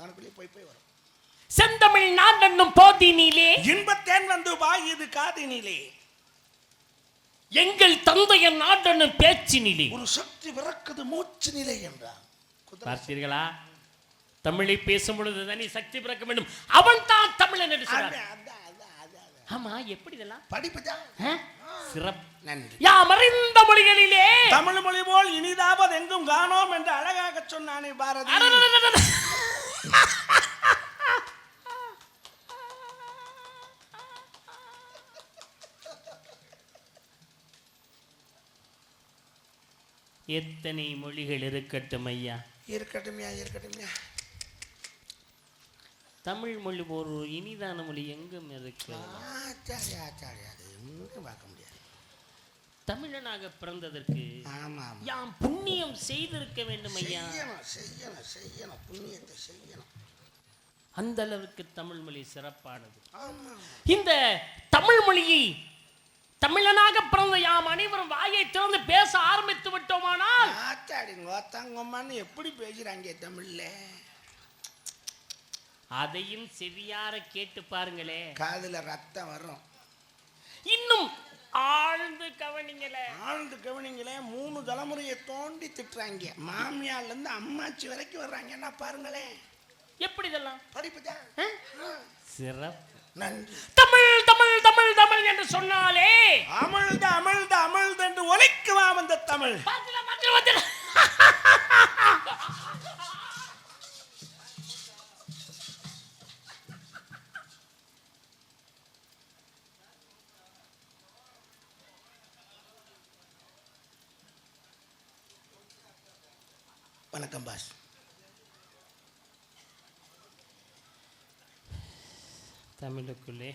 அவனுக்குள்ளே போய் வரும். செந்தமிழ் நான் என்னும் போதினிலே இன்பத்தேன் வந்து பாயுது காதினிலே, எங்கள் தந்தையன் நாடனும் பேச்சினிலே ஒரு சக்தி பிறக்குது மூச்சு நிலை என்றான். பார்த்தீர்களா? தமிழை பேசும் பொழுது தனி சக்தி பிறக்க வேண்டும். அவன் தான் தமிழன் என்று சொன்னார். ஆமா, எப்படி இதெல்லாம் படிப்புதான் சிறப்பு. நன்றி. யாம் அறிந்த மொழிகளிலே தமிழ் மொழி போல் இனிதாவது எங்கும் காணோம் என்று அழகாக சொன்னானே பாரதி. எத்தனை மொழிகள் இருக்கட்டும் ஐயா, இருக்கட்டும்யா, இருக்கட்டும்யா. தமிழ் மொழி ஒரு இனிதான மொழி எங்கும் இருக்கு. ஆச்சாரியா, ஆச்சாரியா, அது எங்கும் பார்க்க முடியாது. தமிழனாக பிறந்ததற்கு ஆமா யாம் புண்ணியம் செய்திருக்க வேண்டும் ஐயா. செய்யணும் செய்யணும், புண்ணியத்தை செய்யணும். அந்த அளவுக்கு தமிழ் மொழி சிறப்பானது. ஆமா, இந்த தமிழ் மொழியை தமிழனாக பிறந்த யாம் அனைவரும் வாயை திறந்து பேச ஆரம்பித்து விட்டோமானால் ஆச்சாடி கோத்தாங்கம்மான்னு எப்படி பேசுறாங்க தமிழ்ல, அதையும் செவியார கேட்டு பாருங்களே, காதுல ரத்தம் வரும். இன்னும் ஆழ்ந்து கவனிங்களே, ஆழ்ந்து கவனிங்களே. 3 தலைமுறையை தோண்டி திட்டுறாங்க. மாமியார்ல இருந்து அம்மாச்சி வரைக்கும் வர்றாங்க. என்ன பாருங்களேன், எப்படி இதெல்லாம் படிப்புதான் சிறப்பு. நன்றி. தமிழ் தமிழ் தமிழ் தமிழ் என்று சொன்னாலே அமிழ்த அமிழ்த அமிழ்த என்று ஒலிக்குவாம் அந்த தமிழ். வணக்கம் பாஸ். தமிழுக்குள்ளே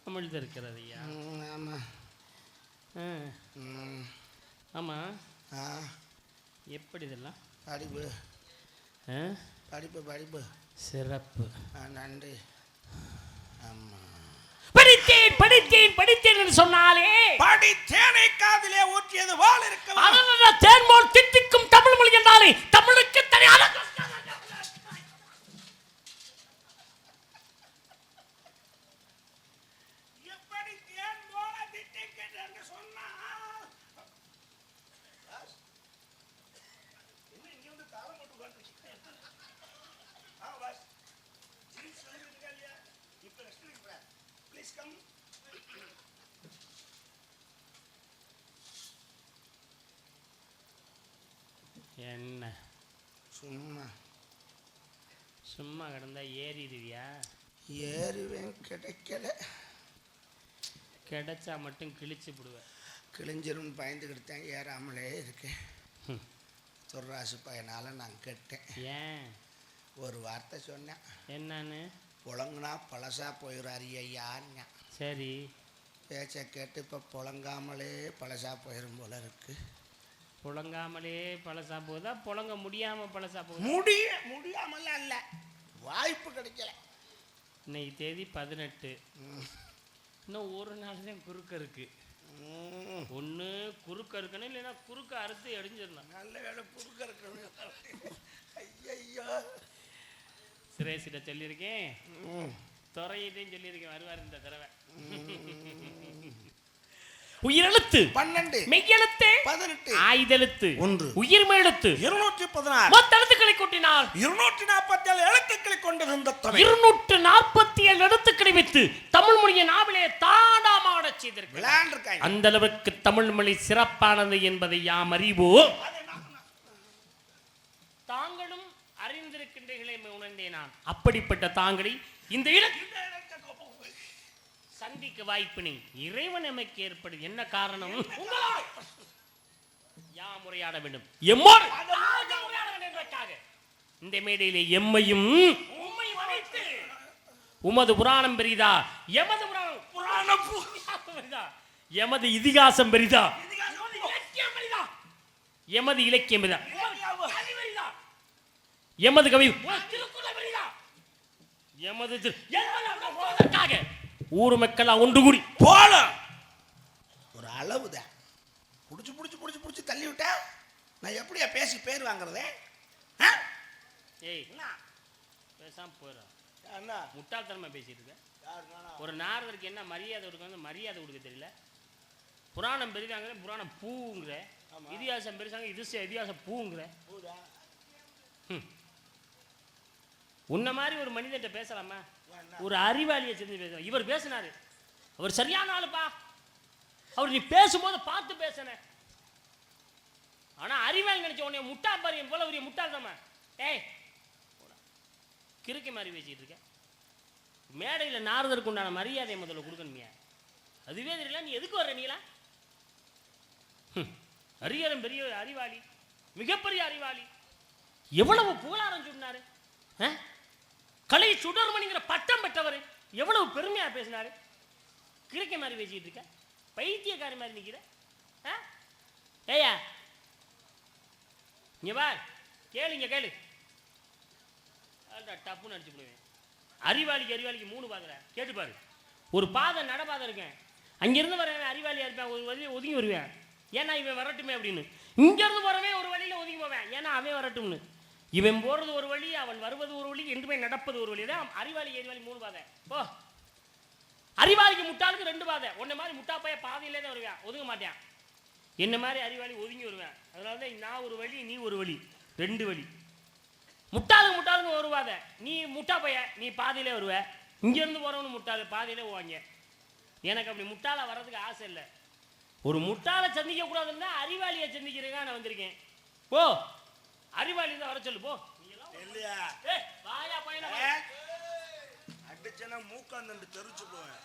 அமிழ்து இருக்கிறது ஐயா. ஆமா ஆமா, எப்படி இதெல்லாம் படிப்பு படிப்பு படிப்பு சிறப்பு. நன்றி. ஆமா, படித்தேன் படித்தேன் படித்தேன் என்று சொன்னாலே படித்தேனை காதிலே ஊற்றியது போல் இருக்க தேன்மோல் தித்திக்கும் தமிழ் மொழி என்றாலே தமிழுக்கு தனியான என்ன சும்மா சும்மா கிடந்தா ஏறிடுவியா? ஏறுவேன், கிடைக்கல. கிடைச்சா மட்டும் கிழிச்சு விடுவேன். கிழிஞ்சிரும் பயந்துக்கிட்டு தான் ஏறாமலே இருக்கேன். துர்ராசு பையனால் நான் கேட்டேன். ஏன்? ஒரு வார்த்தை சொன்னேன். என்னன்னு? புழங்குனா பழசா போயிடுறாரு ஐயான்னு. சரி, பேச்சை கேட்டு இப்போ புழங்காமலே பழசா போயிடும் போல இருக்கு. புழங்காமலே பழசா போகுதா, புழங்க முடியாம பழசா போகுது? முடியாமலாம் இல்லை, வாய்ப்பு கிடைக்கல. இன்னைக்கு தேதி 18. இன்னும் ஒரு நாள் தான் குறுக்க இருக்கு. ஒன்று குறுக்க இருக்கணும், இல்லைன்னா குறுக்க அறுத்து எடிஞ்சிடணும். நல்ல வேலை குறுக்க இருக்கணும். ஐயோ, சுரேஷிட்ட சொல்லியிருக்கேன், துறையிட்டையும் சொல்லியிருக்கேன், வருவார் இந்த தடவை. உயிரெழுத்து 12, மெய்யெழுத்து 18, ஆயுதெழுத்து 1, உயிர்மெழுத்து 216, மொத்த எழுத்துக்களை கூட்டினால் 247 எழுத்துக்களை கொண்டிருந்த தமிழ் 247 எழுத்துக்களை வைத்து தமிழ் மொழியை நாவிலே தாடாமாட செய்திருக்கிறார். அந்த அளவுக்கு தமிழ் மொழி சிறப்பானது என்பதை யாம் அறிவோம். தாங்களும் அறிந்திருக்கின்றீர்களே உணர்ந்தேன் நான். அப்படிப்பட்ட தாங்களை இந்த சந்திக்க வாய்ப்பினை இறைவன் எமக்கு ஏற்படுது. என்ன காரணம்? யாம் உரையாட வேண்டும், எம்மோடு இந்த மேடையிலே எம்மையும் உமது புராணம் பெரிதா, எமது புராணம் பெரிதா, எமது இதிகாசம் பெரிதா, எமது இலக்கியம் பெரிதா, எமது கவி எமது ஊர் மக்கள் ஒன்று கூடி போல ஒரு அளவுதான். புடிச்சு புடிச்சு புடிச்சு புடிச்சு தள்ளி விட்டா நான் எப்படியா பேசி பேர் வாங்குறதே? ஏய் என்ன பேசாம போயிடும். என்ன முட்டாள்தனமா பேசிட்டு இருக்க. யார் நானா? ஒரு நாரதருக்கு என்ன மரியாதை கொடுக்கணும், மரியாதை கொடுக்க தெரியல. புராணம் பெருசாங்க, புராணம் பூங்கிற. ஆமா. இதிகாசம் பெருசாங்க, இதிகாசம் பூங்கிற. பூதா? உன்ன மாதிரி ஒரு மனிதன்ட்ட பேசலாமா? என்ன? ஒரு அறிவாளியை சேர்ந்து பேசலாம். இவர் பேசினாரு, அவர் சரியான ஆளுப்பா. அவர் நீ பேசும்போது பார்த்து பேசின. ஆனா அறிவாளி நினைச்ச உன்னை முட்டா பாரியம் போல ஒரு முட்டாள்தாமா. ஏய் கிறுக்கி மாதிரி பேசிட்டு இருக்க. மேடையில் நாரதருக்கு உண்டான மரியாதை முதல்ல கொடுக்கணுமியா? அதுவே தெரியல. நீ எதுக்கு வர்ற நீங்களா? ஹரிஹரன் பெரிய அறிவாளி, மிகப்பெரிய அறிவாளி. எவ்வளவு புகழாரம் சொன்னாரு. கலை சுடர்மணிங்கிற பட்டம் பெற்றவர். எவ்வளவு பெருமையா பேசினாரு. கிறுக்கி மாதிரி பேசிட்டு இருக்க. பைத்தியக்காரி மாதிரி நிக்கிற. ஏயா இங்க பார், கேளுங்க கேளு. டப்புன்னு அடிச்சு போடுவேன். அறிவாளிக்கு 3 பாதை கேட்டு பாரு. ஒரு பாதை நடபாதை இருக்கேன், அங்கிருந்து வரவன் அறிவாளியா இருப்பேன், ஒரு வழியில ஒதுங்கி வருவேன், ஏன்னா இவன் வரட்டுமே அப்படின்னு. இங்கிருந்து போறவன் ஒரு வழியில ஒதுங்கி போவேன், ஏன்னா அவன் வரட்டும்னு. இவன் போறது ஒரு வழி, அவன் வருவது ஒரு வழி, என்றுமே நடப்பது ஒரு வழி. தான் அறிவாளி 3 பாதை. போ. அறிவாளிக்கு முட்டாளுக்கு 2 பாதை. உன்ன மாதிரி முட்டா பைய பாதையிலே தான் வருவேன், ஒதுங்க மாட்டேன். என்ன மாதிரி அறிவாளி ஒதுங்கி வருவேன். அதனால தான் நான் ஒரு வழி, நீ ஒரு வழி, 2 வழி. முட்டாளுக்கு ஒரு பாதை. நீ முட்டா பைய, நீ பாதையிலே வருவ. இங்கிருந்து போறவனு முட்டாளு, பாதையிலே போவாங்க. எனக்கு அப்படி முட்டாள வர்றதுக்கு ஆசை இல்லை. ஒரு முட்டாளை சந்திக்க கூடாதுன்னா அறிவாளியை சந்திக்கிறதுக்காக நான் வந்திருக்கேன். போ, அறிவாளி தான் வர சொல்லு. போ. இல்லையா? வாயா பையனா அடிச்சனா மூக்காந்து தெரிச்சு போவேன்.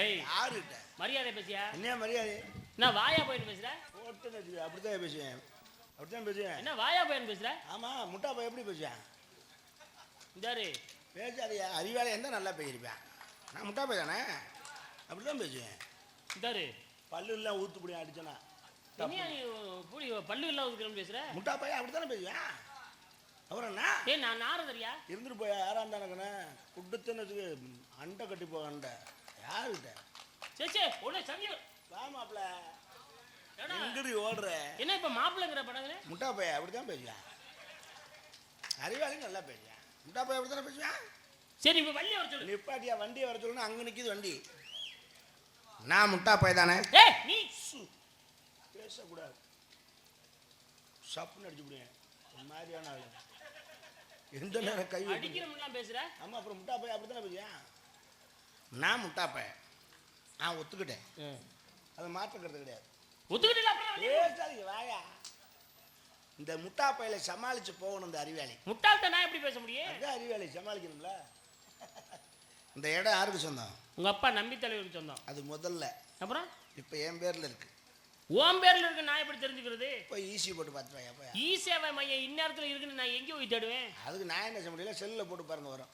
ஏய் யாருட்ட மரியாதை பேசியா? என்ன மரியாதை? நான் வாயா பையன் பேசுற? போட்டு அப்படித்தான் பேசுவேன், அப்படித்தான் பேசுவேன். என்ன வாயா பையன் பேசுற? ஆமா, முட்டா பையன் எப்படி பேசுவேன்? இந்தாரு பேசாதையா, அறிவாளி எந்த நல்லா பேசியிருப்பேன். நான் முட்டா பையன் தானே, அப்படிதான் பேசுவேன். இந்தாரு பல்லு எல்லாம் ஊத்துப்படி அடிச்சனா பல்லு இல்லாத ஊத்துக்கிறேன்னு பேசுற? முட்டா பையன் அப்படித்தானே பேசுவேன். அப்புறம் என்ன? ஏய் நான் நாரதரியா? இருந்துட்டு போயா, யாரா இருந்தானே குடுத்துன்னு அண்டை கட்டி போக அண்டை. யாருக்கிட்ட? சேச்சே உடனே சமயம் வா மாப்பிள்ள, எங்கடி ஓடுற? என்ன இப்ப மாப்பிள்ளைங்கிற படங்க? முட்டா பையன் அப்படித்தான் பேசுவேன். அறிவாளி நல்லா பேசுவேன். முட்டா பையன் அப்படித்தானே பேசுவேன். சரி இப்ப வண்டியை வர சொல்லு. நிப்பாட்டியா, வண்டியை வர சொல்லணும். அங்க நிக்குது வண்டி. நான் முட்டா பையன் தானே. ஏய் நீ பேசக்கூடாது, சப்புன்னு அடிச்சு விடுவேன். ஒரு மாதிரியான ஆளு, எந்த நேரம் கை அடிக்கிறோம்லாம் பேசுற. ஆமா, அப்புறம் முட்டா பையன் அப்படித்தானே பேசுவேன். நான் முட்டா பையன், நான் ஒத்துக்கிட்டேன். அதை மாற்றுக்கிறது கிடையாது. ஒத்துக்கிட்டு வாயா. இந்த முட்டா பையில சமாளிச்சு போகணும். இந்த அறிவாளி முட்டாள்கிட்ட நான் எப்படி பேச முடியும்? அதான் அறிவாளி சமாளிக்கணும்ல. இந்த இடம் யாருக்கு சொந்தம்? உங்க அப்பா நம்பி தலைவருக்கு சொந்தம். அது முதல்ல. அப்புறம் இப்போ என் பேர்ல இருக்கு. உன் பேர்ல இருக்கு, நான் எப்படி தெரிஞ்சுக்கிறது? போய் ஈஸி போட்டு பார்த்துருவாயா? போய் ஈ சேவை மையம் இந்நேரத்தில் இருக்குன்னு நான் எங்கேயும் போய் தேடுவேன். அதுக்கு நான் என்ன செய்ய முடியல, செல்லில் போட்டு பாருங்க வரும்.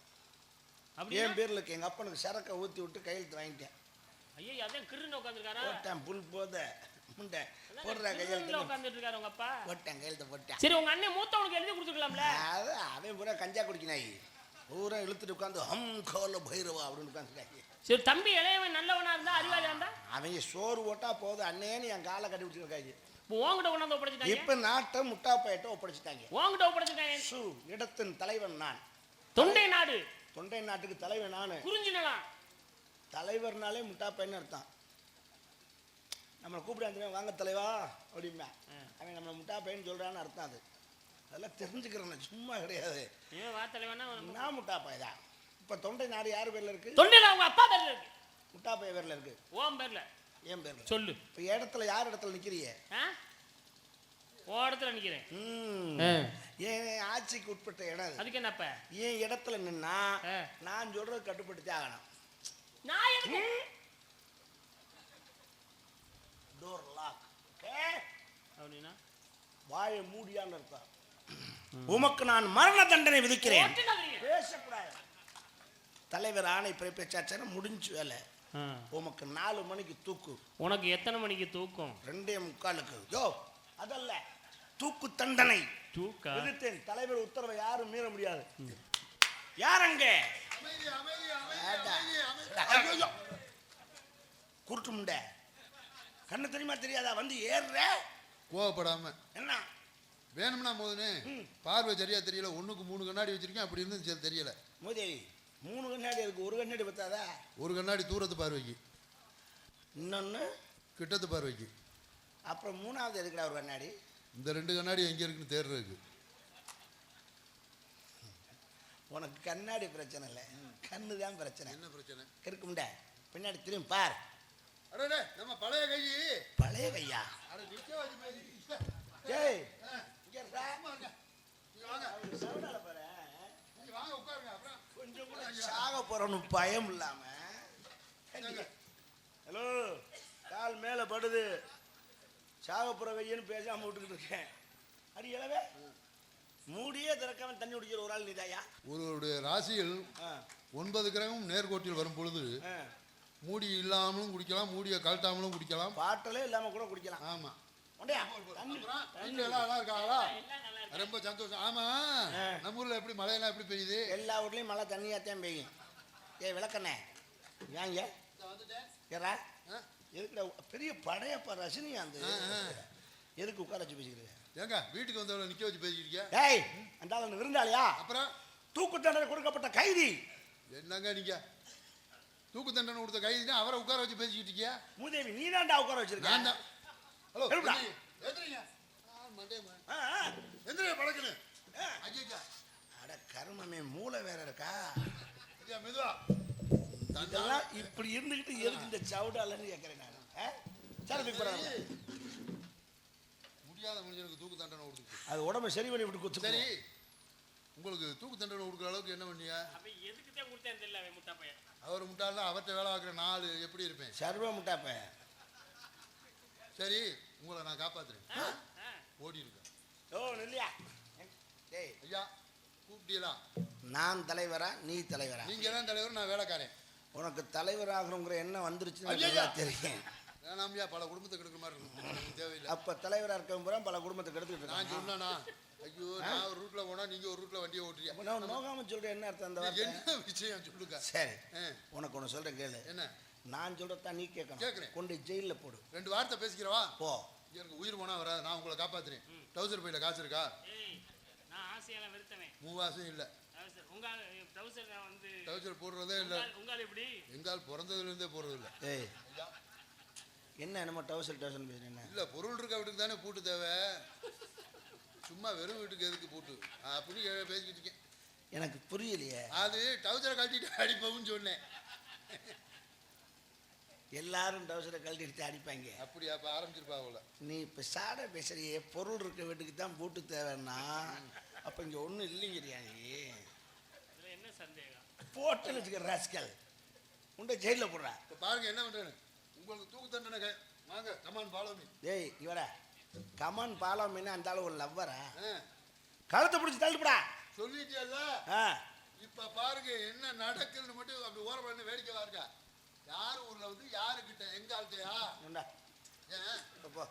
அப்படி என் பேர்ல இருக்கு. எங்கள் அப்பனுக்கு சரக்கை ஊற்றி விட்டு கையெழுத்து வாங்கிட்டேன். ஐயோ அதான் கிருன்னு உட்காந்துருக்காரா? போட்டேன் புல் போத முண்டை போடுற கையெழுத்து உட்காந்துட்டு இருக்காரு உங்க அப்பா. போட்டேன், கையெழுத்து போட்டேன். சரி உங்க அண்ணன் மூத்தவனுக்கு எழுதி கொடுத்துக்கலாம்ல? அது அவன் பூரா கஞ்சா குடிக்கினாய், பூரா இழுத்துட்டு உட்காந்து ஹம் கோல பைரவா அப்படின்னு உட்காந்துருக்காங்க. சரி தம்பி இளையவன் நல்லவனா இருந்தா அறிவாளியா இருந்தா அவங்க சோறு ஓட்டா போதும் அண்ணேன்னு என் காலை கட்டி பிடிச்சிருக்காங்க. இப்போ உங்ககிட்ட கொண்டாந்து ஒப்படைச்சிட்டாங்க. இப்ப நாட்டை முட்டா பையிட்ட ஒப்படைச்சிட்டாங்க. உங்ககிட்ட ஒப்படைச்சிட்டாங்க. இடத்தின் தலைவன் நான். தொண்டை நாடு, தொண்டை நாட்டுக்கு தலைவன் நானு. குறிஞ்சினலா தலைவர்னாலே முட்டா பையன் அர்த்தம். நம்மளை கூப்பிடாங்க வாங்க தலைவா அப்படிம்பா. அவன் நம்மளை முட்டா பையன் சொல்றான்னு அர்த்தம். அது அதெல்லாம் தெரிஞ்சுக்கிறேன், சும்மா கிடையாது. ஏன் வா தலைவனா? நான் முட்டா பையன் தான். இப்ப தொண்டை நாடு யார் பேர்ல இருக்கு? தொண்டையில அவங்க அப்பா பேர்ல இருக்கு. முட்டா பையன் பேர்ல இருக்கு. ஓம் பேர்ல, என் பேர்ல சொல்லு. இப்ப இடத்துல யார் இடத்துல நிக்கிறீங்க? ஓ இடத்துல நிக்கிறேன். ஏன் ஆட்சிக்கு உட்பட்ட இடம். அதுக்கு என்னப்ப ஏன் இடத்துல நின்னா நான் சொல்றது கட்டுப்படுத்தி ஆகணும். நான் எதுக்கு? Door lock. அப்படின்னா வாயை மூடியான்னு அர்த்தம். உமக்கு நான் மரண தண்டனை விதிக்கிறேன். பேசக்கூடாது. தலைவர் ஆணை பிறப்பிச்சாச்சுன்னா முடிஞ்சு வேலை. உமக்கு 4 மணிக்கு தூக்கு. உனக்கு எத்தனை மணிக்கு தூக்கம்? 2:45. யோ அதல்ல, தூக்கு தண்டனை. தூக்கா விதித்தேன். தலைவர் உத்தரவை யாரும் மீற முடியாது. யாரங்க குருட்டு முண்டை கண்ணு தெரியுமா தெரியாதா? வந்து ஏறுற கோவப்படாம. என்ன வேணும்னா மோதுனே பார்வை சரியா தெரியல, 1க்கு 3 கண்ணாடி வச்சிருக்கேன், அப்படி இருந்து தெரியல. மூதேவி 3 கண்ணாடி இருக்கு, ஒரு கண்ணாடி பத்தாதா? ஒரு கண்ணாடி தூரத்து பார்வைக்கு, இன்னொன்னு கிட்டத்து பார்வைக்கு. அப்புறம் 3வது எதுக்குடா ஒரு கண்ணாடி? இந்த 2 கண்ணாடி எங்க இருக்குன்னு தேடுறதுக்கு. உனக்கு கண்ணாடி பிரச்சனை இல்லை, கண்ணு தான் பிரச்சனை. என்ன பிரச்சனை இருக்கும்டா, பின்னாடி திரும்பி பார். அடடே நம்ம பழைய கை. பழைய கையா? அட நிக்க வச்சு பேசி. டேய் இங்க இருடா. நீங்க வாங்க. அவரு சவுடால பாரு. நீங்க வாங்க உட்காருங்க. அப்புறம் கொஞ்சம் கூட சாக போறன்னு பயம் இல்லாம. ஹலோ, கால் மேல படுது, சாக போற கையன்னு பேசாம விட்டுக்கிட்டு இருக்கேன். அடி இளவே, மூடியே திறக்காம தண்ணி குடிக்கிற ஒரு ஆள் நீதாயா? ஒருவருடைய ராசியில் 9 கிரகமும் நேர்கோட்டில் வரும் பொழுது மூடி இல்லாமலும் குடிக்கலாம், மூடியை கழட்டாமலும் குடிக்கலாம், பாட்டலே இல்லாம கூட குடிக்கலாம். ஆமா. ஒண்டையா வீட்டுல எல்லாம் நல்லா இருக்காங்களா? ரொம்ப சந்தோஷம். ஆமா, நம்ம ஊர்ல எப்படி மழையெல்லாம் எப்படி பெய்யுது? எல்லா ஊர்லயும் மழை தண்ணியாத்தான் பெய்யும். ஏய் விளக்கண்ணே, ஏங்க ஏறா எதுக்குடா பெரிய படையப்பா ரஜினிகாந்த் எதுக்கு உட்கார வச்சு பேசிக்கிறீங்க? ஏங்க வீட்டுக்கு வந்தவளை நிக்க வச்சு பேசிக்கிறியா? ஏய் அந்த ஆளு விருந்தாளியா? அப்புறம் தூக்கு தண்டனை கொடுக்கப்பட்ட கைதி. என்னங்க நீங்க தூக்கு தண்டனை கொடுத்த கைதினா அவரை உட்கார வச்சு பேசிக்கிட்டு இருக்கியா? மூதேவி நீ தான்டா உட்கார வச்சிருக்க. நான் தான். ஹலோ எழுப்புடா. எந்திரிங்க. எந்திரிங்க பழக்கணு. ஐயா அட கர்மமே, மூளை வேற இருக்கா? ஐயா மெதுவா. இதெல்லாம் இப்படி இருந்துகிட்டு எதுக்கு இந்த சவுடாலன்னு கேட்கறேன் நான். சரத்துக்கு போறாங்க. முடியாத மனுஷனுக்கு தூக்கு தண்டனை கொடுத்து அது உடம்பை சரி பண்ணி விட்டு குத்து. சரி, உங்களுக்கு தூக்கு தண்டனை கொடுக்குற அளவுக்கு என்ன பண்ணியா? எதுக்குதான் கொடுத்தேன் தெரியல அவன் முட்டா பையன். அவர் முட்டாள்னா அவர்கிட்ட வேலை பார்க்குற 4 எப்படி இருப்பேன்? சர்வ முட்டாப்ப. சரி, உங்களை நான் காப்பாத்துறேன். ஓடி இருக்கேன். ஓ நில்லையா? டேய் ஐயா கூப்பிட்டீங்களா? நான் தலைவரா நீ தலைவரா? நீங்க தான் தலைவர், நான் வேலைக்காரன். உனக்கு தலைவர் ஆகணுங்கிற எண்ணம் வந்துருச்சுன்னு ஐயா தெரியும். வேணாம்யா, பல குடும்பத்தை கெடுக்கிற மாதிரி இருக்கும், எனக்கு தேவையில்லை. அப்ப தலைவரா இருக்கவங்க பூரா பல குடும்பத்தை கெடுத்துக்கிட்டு நான் இருக்கான். சொன்னா ஐயோ, நான் ஒரு ரூட்ல போனா நீங்க ஒரு ரூட்ல வண்டியை ஓட்டுறியா? நான் நோகாம சொல்றேன், என்ன அர்த்தம் அந்த வார்த்தை? என்ன விஷயம் சொல்லுங்க. சரி, உனக்கு ஒன்று சொல்றேன் கேளு. என்ன? நான் சொல்றதான் நீ கேட்கணும். கேட்கிறேன். கொண்டு ஜெயிலில் போடு. 2 வார்த்தை பேசிக்கிறவா? போ. எனக்கு உயிர் போனா வராது, நான் உங்களை காப்பாத்துறேன். டவுசர் பையில காசு இருக்கா? நான் ஆசையெல்லாம் வெறுத்தவன். மூவாசம் இல்ல. உங்க டவுசர் நான் வந்து டவுசர் போடுறதே இல்ல. உங்கால எப்படி? எங்கால் பிறந்ததுல இருந்தே போடுறது இல்ல. ஏய் என்ன என்னமோ டவுசர் பேசுறேன். இல்ல, பொருள் இருக்க வீட்டுக்கு தானே பூட்டு தேவை, சும்மா வெறும் வீட்டுக்கு எதுக்கு பூட்டு அப்படி பேசிக்கிட்டு இருக்கேன். எனக்கு புரியலையே. அது டவுசரை கழட்டிட்டு அடிப்போம்னு சொன்னேன். எல்லாரும் டவுசரை கழட்டிட்டு அடிப்பாங்க. அப்படி அப்ப ஆரம்பிச்சிருப்பா போல. நீ இப்ப சாட பேசுறியே, பொருள் இருக்க வீட்டுக்கு தான் பூட்டு தேவைன்னா அப்ப இங்க ஒண்ணும் இல்லைங்கிறியா நீ? என்ன சந்தேகம்? போட்டுன்னு வச்சுக்க ராஸ்கல், உண்ட ஜெயிலில் போடுறா. இப்ப பாருங்க என்ன பண்றேன்னு. உங்களுக்கு தூக்கு தண்டனை வாங்க, கமான் ஃபாலோ மீ. ஏய் இவர கமான் ஃபாலோ மீ அந்த ஆளு ஒரு லவ்வரா? கழுத்தை பிடிச்சி தள்ளுப்படா. சொல்லிட்டியல்ல, இப்ப பாருங்க என்ன நடக்குதுன்னு மட்டும் அப்படி ஓரம் பண்ணி வேடிக்கை பாருங்க. யாரு ஊர்ல வந்து யாருக்கிட்ட எங்க ஆள்கிட்டயா? போ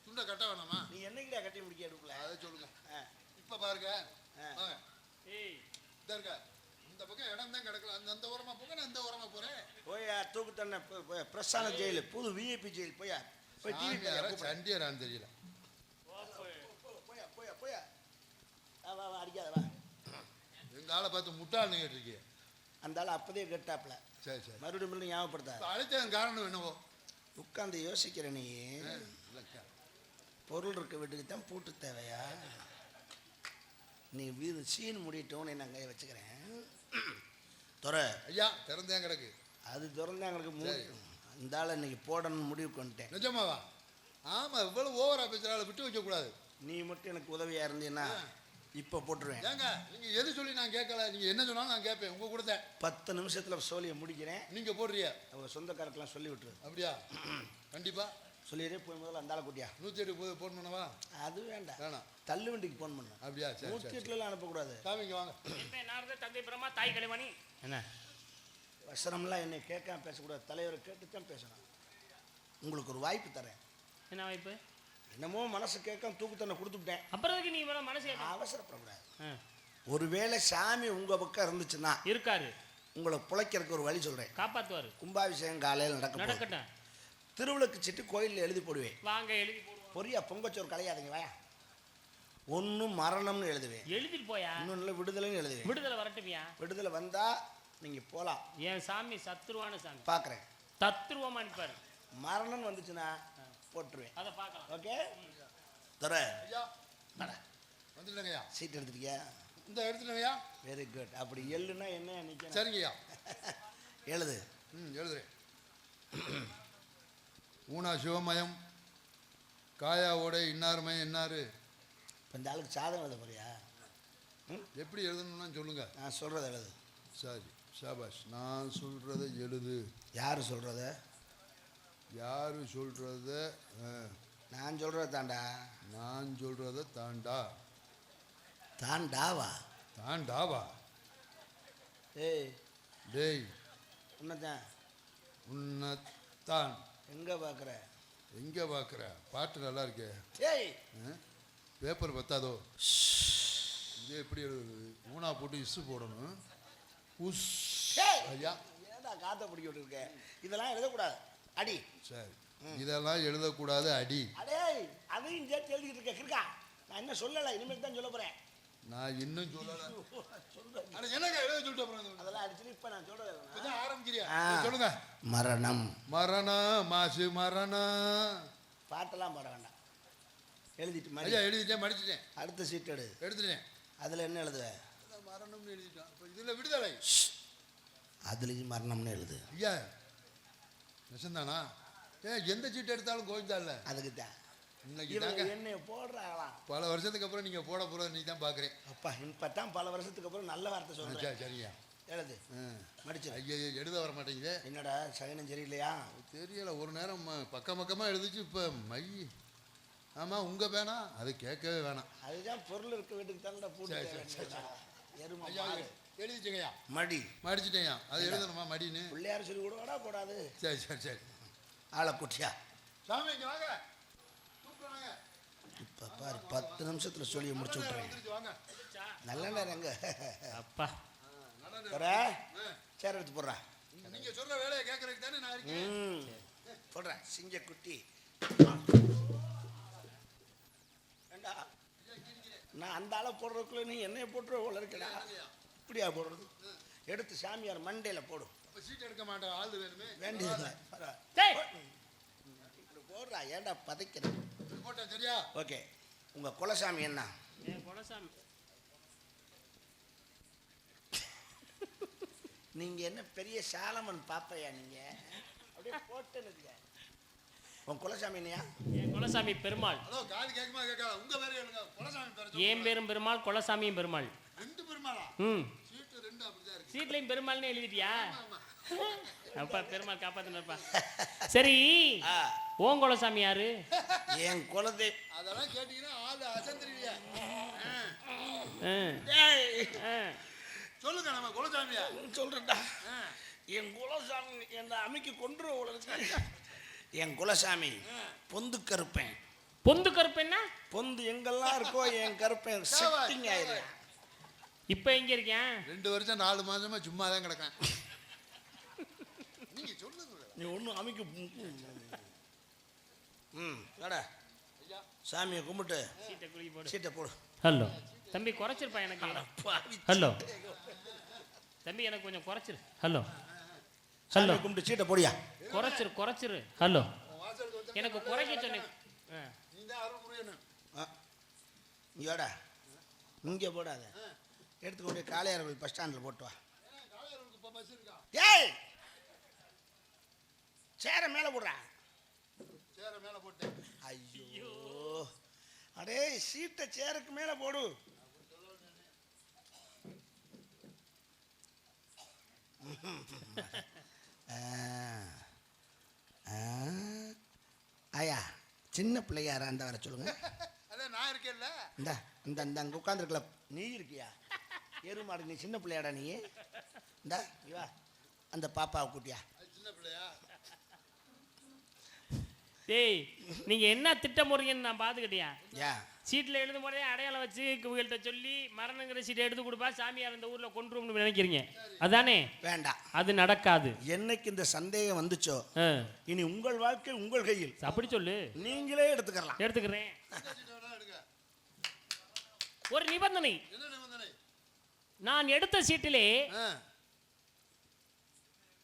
துண்டை கட்ட வேணாமா? நீ என்னைக்கிட்ட கட்டி முடிக்க எடுக்கல அதை சொல்லுங்க. இப்ப பாருங்க, ஏய் இந்த இருக்க இந்த பக்கம் இடம் தான் கிடக்கல, அந்த ஓரமா போக நான் இந்த ஓரமா போறேன். போயா தூக்கு தண்ண பிரசான ஜெயிலு, புது விஐபி ஜெயில். போயா போய் டிவி சண்டியரான்னு தெரியல. போயா போயா போயா வா வா அடிக்காத வா. எங்க ஆளை பார்த்து முட்டாள்னு கேட்டிருக்கீங்க. அந்த ஆள் அப்பதே கேட்டாப்ல. சரி சரி, மறுபடியும் ஞாபகப்படுத்த. அழைத்ததன் காரணம் என்னவோ உட்காந்து யோசிக்கிற நீ. பொருள் இருக்க வீட்டுக்கு தான் பூட்டு தேவையா? நீ வீடு சீன் முடிட்டோன்னு நான் கையை வச்சுக்கிறேன். துறை ஐயா திறந்தேன் கிடக்கு. அது திறந்தாங்களுக்கு இந்த ஆள் இன்னைக்கு போடணும்னு முடிவு பண்ணிட்டேன். நிஜமாவா? ஆமா, இவ்வளவு ஓவரா பேசுறாள், விட்டு வைக்க கூடாது. நீ மட்டும் எனக்கு உதவியா இருந்தீன்னா இப்ப போட்டுருவேன். ஏங்க நீங்க எது சொல்லி நான் கேட்கல, நீங்க என்ன சொன்னாலும் நான் கேட்பேன். உங்க கூட 10 நிமிஷத்துல சோழியை முடிக்கிறேன். நீங்க போடுறிய அவங்க சொந்தக்காரக்கெல்லாம் சொல்லி விட்டுரு. அப்படியா? கண்டிப்பா சொல்லிடுறே. போய் முதல்ல அந்த ஆளை கூட்டியா 108 போன் பண்ணவா? அது வேண்டாம், வேணாம், தள்ளு வண்டிக்கு போன் பண்ண. அப்படியா? 108 அனுப்பக்கூடாது. காமிங்க வாங்க. தந்தை பிரமா தாய் கலைவாணி. என்ன வசனம்லாம் என்னை கேட்காம பேசக்கூடாது, தலைவரை கேட்டுத்தான் பேசணும். உங்களுக்கு ஒரு வாய்ப்பு தரேன். என்ன வாய்ப்பு? என்னமோ மனசு கேட்காம தூக்கு தண்ணை கொடுத்துட்டேன். அப்புறம் நீ மனசு அவசரப்படக்கூடாது. ஒருவேளை சாமி உங்க பக்கம் இருந்துச்சுன்னா இருக்காரு, உங்களை பிழைக்கிறதுக்கு ஒரு வழி சொல்றேன். காப்பாத்துவாரு. கும்பாபிஷேகம் காலையில் நடக்கட்டும். திருவிளக்கு சிட்டு கோயிலில் எழுதி போடுவேன். வாங்க எழுதி போடுவோம். பொரியா பொங்கச்சோறு கலையாதுங்க. வாயா ஒன்று மரணம்னு எழுதுவேன், எழுதிட்டு போயா. இன்னொன்னு விடுதலைன்னு எழுதுவேன். விடுதலை வரட்டுமியா. விடுதலை வந்தா நீங்க போலாம். என் சாமி சத்துருவான சாமி, பார்க்குறேன். தத்துருவமா அனுப்பாரு. மரணம் வந்துச்சுன்னா போட்டுருவேன். அதை பார்க்கலாம். ஓகே தர ஐயா வந்துடுங்கய்யா. சீட் எடுத்துட்டியா? இந்த எடுத்துடுங்கய்யா. Very good. அப்படி எள்ளுன்னா என்ன நினைக்கிறேன். சரிங்கய்யா. எழுது. எழுதுறேன். ஊனா சிவமயம் காயாவோட இன்னாருமயம் இன்னாரு. இப்போ இந்த ஆளுக்கு சாதகம் எழுத போறியா? எப்படி எழுதணும்னு சொல்லுங்க. நான் சொல்கிறத எழுது. சரி ஷாபாஷ். நான் சொல்கிறத எழுது. யார் சொல்கிறத? யார் சொல்கிறத? நான் சொல்கிறத தாண்டா. நான் சொல்கிறத தாண்டா. தாண்டாவா? தாண்டாவா? ஏய் டேய் உன்னதான். உன்னத்தான். எங்கே பார்க்குற? எங்கே பார்க்குற? பாட்டு நல்லா இருக்கே. ஏய் பேப்பர் பத்தாதோ? இது எப்படி எழுதுறது? ஊனா போட்டு இஸ்ஸு போடணும். உஸ் ஐயா ஏடா காற்றை பிடிக்க விட்டுருக்க? இதெல்லாம் எழுதக்கூடாது. அடி. சரி இதெல்லாம் எழுதக்கூடாது. அடி. அடே அதையும் சேர்த்து எழுதிக்கிட்டு இருக்க கிருக்கா. நான் என்ன சொல்லலை, இனிமேல் தான் சொல்ல போகிறேன். நான் இன்னும் சொல்லலை. சொல்கிறேன். என்னங்க எழுத சொல்லிட்டு அப்புறம் அதெல்லாம் அடிச்சு இப்போ நான் சொல்கிறேன். ஆரம்பிக்கிறியா? சொல்லுங்க. மரணம். மரணம் மாசு மரணம். பாட்டெல்லாம் பாட வேண்டாம். எழுதிட்டு ஐயா எழுதிட்டேன், மடிச்சிட்டேன். அடுத்த சீட் எடு. எடுத்துட்டேன். அதில் என்ன எழுதுவேன்? மரணம்னு எழுதிட்டேன். இப்போ இதில் விடுதலை. அதுலேயும் மரணம்னு எழுது. ஐயா நிசந்தானா? எந்த சீட்டு எடுத்தாலும் கோவிந்தா இல்லை. அதுக்கு தான் இன்னைக்கு தாங்க என்னைய போடுறாங்களாம். பல வருஷத்துக்கு அப்புறம் நீங்கள் போட போகிறது நீ தான் பார்க்குறேன். அப்பா இப்போ தான் பல வருஷத்துக்கு அப்புறம் நல்ல வார்த்தை சொல்கிறேன். சரியா எழுது. மடிச்சு. ஐயா எழுத வர மாட்டேங்குது. என்னடா சகனம் சரியில்லையா? தெரியல. ஒரு நேரம் பக்கமாக எழுதிச்சு. இப்போ மை. ஆமாம் உங்கள் வேணாம் அது கேட்கவே வேணாம். அதுதான் பொருள் இருக்க வீட்டுக்கு தானடா போட்டு. எருமை மாடு. எழுதிச்சுங்கய்யா. மடி. மடிச்சிட்டேயா? அது எழுதணுமா மடின்னு? பிள்ளையார் சொல்லி கூடவாடா போடாது. சரி சரி சரி. ஆளை குட்டியா. சாமி இங்கே வாங்க. இப்போ பாரு 10 நிமிஷத்தில் சொல்லி முடிச்சு விட்றேன். நல்ல நேரம் எங்க அப்பா சேர் எடுத்து போடுறா. நீங்கள் சொல்கிற வேலையை கேட்குறதுக்கு தானே நான் இருக்கேன். போடுறேன் சிங்க குட்டி. ஏண்டா நான் அந்த ஆளை போடுறதுக்குள்ள நீ என்னைய போட்டுருவ போல இருக்கடா. இப்படியா போடுறது? எடுத்து சாமியார் மண்டையில் போடும். சீட் எடுக்க மாட்டேன். ஆள் வேணுமே. வேண்டியதில்லை. இப்படி போடுறா. ஏண்டா பதைக்கிறேன். போட்டேன் சரியா? ஓகே. உங்கள் குலசாமி என்ன? குலசாமி. நீங்கள் என்ன பெரிய சாலமன் பாப்பையா? நீங்கள் அப்படியே போட்டுனுங்க. உன் குலசாமி என்னையா? என் குலசாமி பெருமாள். ஹலோ காது கேட்குமா கேட்கலாம்? உங்கள் பேர் எழுங்க. குலசாமி பேர். என் பேரும் பெருமாள், குலசாமியும் பெருமாள். 2 பெருமாளா? சீட்டு 2 அப்படிதான் இருக்கு. சீட்லையும் பெருமாள்னு எழுதிட்டியா? அப்பா பெருமாள் காப்பாத்தினப்பா. சரி ஓன் குலசாமி யாரு? என் குலதே. அதெல்லாம் கேட்டீங்கன்னா ஆளு அசந்திருவியா? சொல்லுங்க. நம்ம குலசாமியா சொல்றேன்டா. என் குலசாமி என் அமைக்கு கொன்று. என் குலசாமி பொந்து கருப்பேன். பொந்து கருப்பேன்னா? பொந்து எங்கெல்லாம் இருக்கோ என் கருப்பேன் செட்டிங் ஆயிடுறேன். இப்போ எங்க இருக்கேன்? 2 வருஷம் 4 மாசமா சும்மா தான் கிடக்கேன். நீங்க சொல்லுங்க. நீ ஒன்றும் அமைக்க. சாமியை கும்பிட்டு சீட்டை குலுக்கி போடு. சீட்டை போடு. ஹலோ தம்பி குறைச்சிருப்பா எனக்கு. ஹலோ தம்பி எனக்கு கொஞ்சம் குறைச்சிரு. ஹலோ ஹலோ கும்பிட்டு சீட்டை போடியா. குறைச்சிரு. ஹலோ எனக்கு குறைக்க சொன்னேன். இங்கோடா இங்கே போடாத. எடுத்துக்கொண்டு காளையார் கோயில் பஸ் ஸ்டாண்டில் போட்டு வா. ஏய் சேர மேலே போடுறா. சேர மேலே போட்டு. ஐயோ அடே சீட்டை சேருக்கு மேலே போடு. ஐயா சின்ன பிள்ளையாரா அந்த வர சொல்லுங்க. அதான் நான் இருக்கேன்ல. இந்த இந்த இந்த அங்கே உட்காந்துருக்கல நீ இருக்கியா? எருமாடு நீ சின்ன பிள்ளையாடா நீ. இந்த இவா அந்த பாப்பாவை கூட்டியா. சின்ன பிள்ளையா? டேய் நீங்க என்ன திட்டம் போறீங்கன்னு நான் பாத்துக்கிட்டியா? யா சீட்டில் எழுதும் போதே அடையாளம் வச்சு இவங்கள்ட்ட சொல்லி மரணங்கிற சீட்டை எடுத்து கொடுப்பா சாமியார் இந்த ஊரில் கொண்டுரும்னு நினைக்கிறீங்க அதானே? வேண்டாம், அது நடக்காது. என்னைக்கு இந்த சந்தேகம் வந்துச்சோ இனி உங்கள் வாழ்க்கை உங்கள் கையில். அப்படி சொல்லு. நீங்களே எடுத்துக்கலாம். எடுத்துக்கிறேன். ஒரு நிபந்தனை. என்ன நிபந்தனை? நான் எடுத்த சீட்டிலே ஆ.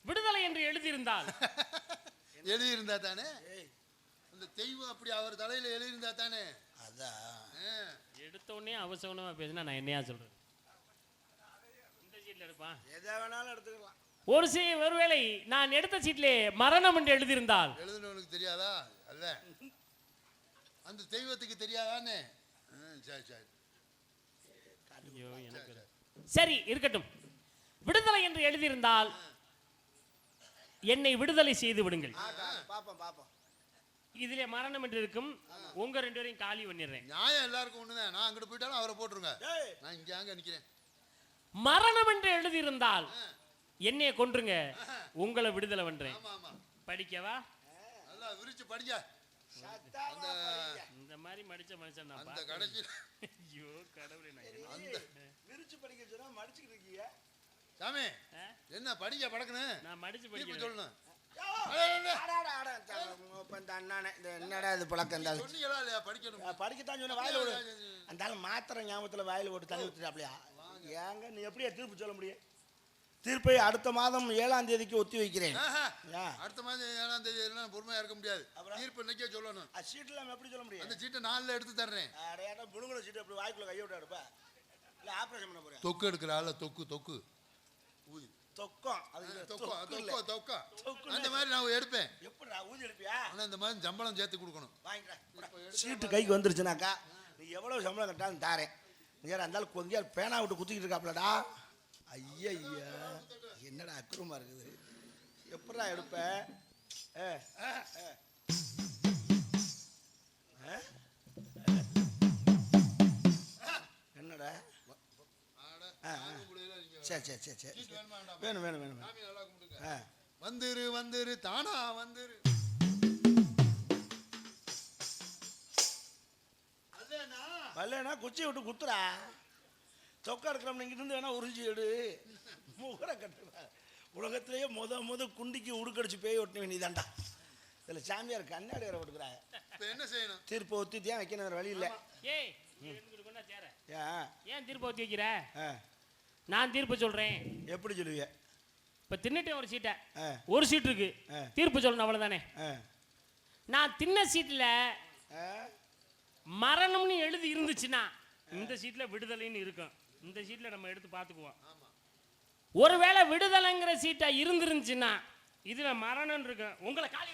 விடுதலை என்று எழுதியிருந்தால் எழுதியிருந்தா தானே அந்த தெய்வம் அப்படி அவர் தலையில எழுதியிருந்தா தானே. அதான் எடுத்த உடனே அவசரமா பேசினா நான் என்னையா சொல்றேன்? இந்த சீட்ல எடுப்பான், எதை வேணாலும் எடுத்துக்கலாம். ஒருவேளை நான் எடுத்த சீட்டிலே மரணம் என்று எழுதியிருந்தால் எழுதுனவனுக்கு தெரியாதா? அல்ல அந்த தெய்வத்துக்கு தெரியாதானே. சரி சரி ஐயோ எனக்கு சரி இருக்கட்டும். விடுதலை என்று எழுதியிருந்தால் என்னை விடுதலை செய்து விடுங்கள். பாப்போம் பாப்போம். இதிலே மரணம் என்று இருக்கும். உங்க 2 பேரையும் காலி பண்ணிடுறேன். நியாயம் எல்லாருக்கும் ஒண்ணுதான். நான் அங்கிட்டு போயிட்டாலும் அவரை போட்டுருங்க. ஏய், நான் இங்க அங்க நிக்கிறேன். மரணம் என்று எழுதியிருந்தால் என்னைய கொன்றுங்க, உங்களை விடுதலை பண்றேன். ஆமா ஆமா. படிக்கவா? நல்லா விரிச்சு படிங்க. சத்தாமா படிங்க. இந்த மாதிரி மடிச்ச மனுஷன் நான் அந்த பார்த்தேன். கடைசி ஐயோ கடவுளே, நான் அந்த விரிச்சு படிக்க சொன்னா மடிச்சுக்கிட்டு இருக்கீங்க. சாமி ஆ? என்ன படிக்க படக்கணும். நான் மடிச்சு தீர்ப்பு படிக்கிறேன். சொல்லணும். என்னடா இது பழக்கம் இருந்தாலும் சொன்னீங்களா இல்லையா படிக்கணும்? படிக்கத்தான் சொன்ன வாயில விடு. அந்த ஆள் மாத்திரை ஞாபகத்தில் வாயில போட்டு தள்ளி விட்டுட்டாப்லையா? ஏங்க நீ எப்படியா தீர்ப்பு சொல்ல முடியும்? தீர்ப்பை அடுத்த மாதம் 7ஆம் தேதிக்கு ஒத்தி வைக்கிறேன். ஆஹா. ஏன்? அடுத்த மாதம் 7ஆம் தேதி எல்லாம் பொறுமையா இருக்க முடியாது. அப்புறம்? தீர்ப்பு இன்னைக்கே சொல்லணும். சீட்டில் நம்ம எப்படி சொல்ல முடியும்? அந்த சீட்டை 4ல எடுத்து தர்றேன். அடையாட புழுங்குல சீட்டு அப்படி வாய்க்குள்ள கையை விட்டு எடுப்பா இல்லை ஆப்ரேஷன் பண்ண போறேன். தொக்கு எடுக்கிற ஆள தொக்கு தொக்கு ஊதி தொக்கம் அது தொக்கோ இல்ல. தொக்கோ தொக்கா தொக்கு அந்த மாதிரி நான் எடுப்பேன். எப்படிடா ஊதி எடுப்பியா? ஆனா இந்த மாதிரி சம்பளம் சேர்த்து கொடுக்கணும். வாங்கிக்கிறேன். சீட்டு கைக்கு வந்துருச்சுனாக்கா நீ எவ்வளவு சம்பளம் கட்டாலும் தாரேன். நீ இருந்தாலும் கொஞ்சம் பேனா விட்டு குத்திக்கிட்டு இருக்காப்லடா. ஐயா என்னடா அக்குறமா இருக்குது. எப்படா எடுப்ப? என்னடா? சரி சரி சரி சரி வேணும் வேணும் வேணும் வேணும். வந்துரு வந்துரு தானா வந்துரு. வரலன்னா குச்சி விட்டு குத்துறா. தொக்கா எடுக்கிறோம். இங்கிட்டு இருந்து வேணா உறிஞ்சி எடு. முகர கட்டுவா. உலகத்திலேயே முத குண்டிக்கு உடுக்கடிச்சு பேய் ஒட்டின நீதான்டா. இதில் சாமியார் கண்ணாடி வர விட்டுக்கிறாங்க. இப்போ என்ன செய்யணும்? தீர்ப்பை ஒத்தி தான் வைக்கணும், வேறு வழி இல்லை. ஏய் நீ ரெண்டு கொண்டா சேர. ஏன் தீர்ப்பு ஒத்தி வைக்கிற? ஆ நான் தீர்ப்பு சொல்றேன். எப்படி சொல்லுவிய? இப்போ தின்னுட்டேன் ஒரு சீட்டை. ஆ ஒரு சீட் இருக்கு. ஆ. தீர்ப்பு சொல்லணும் அவ்வளவுதானே. ஆ நான் தின்ன சீட்ல ஆ மரணம்னு எழுதி இருந்துச்சுன்னா இந்த சீட்ல விடுதலைன்னு இருக்கும். இந்த சீட்ல நம்ம எடுத்து பார்த்துக்குவோம். ஒருவேளை விடுதலைங்கிற சீட்டா இருந்துருந்துச்சுன்னா இதுல மரணம் இருக்கும். உங்களை காலி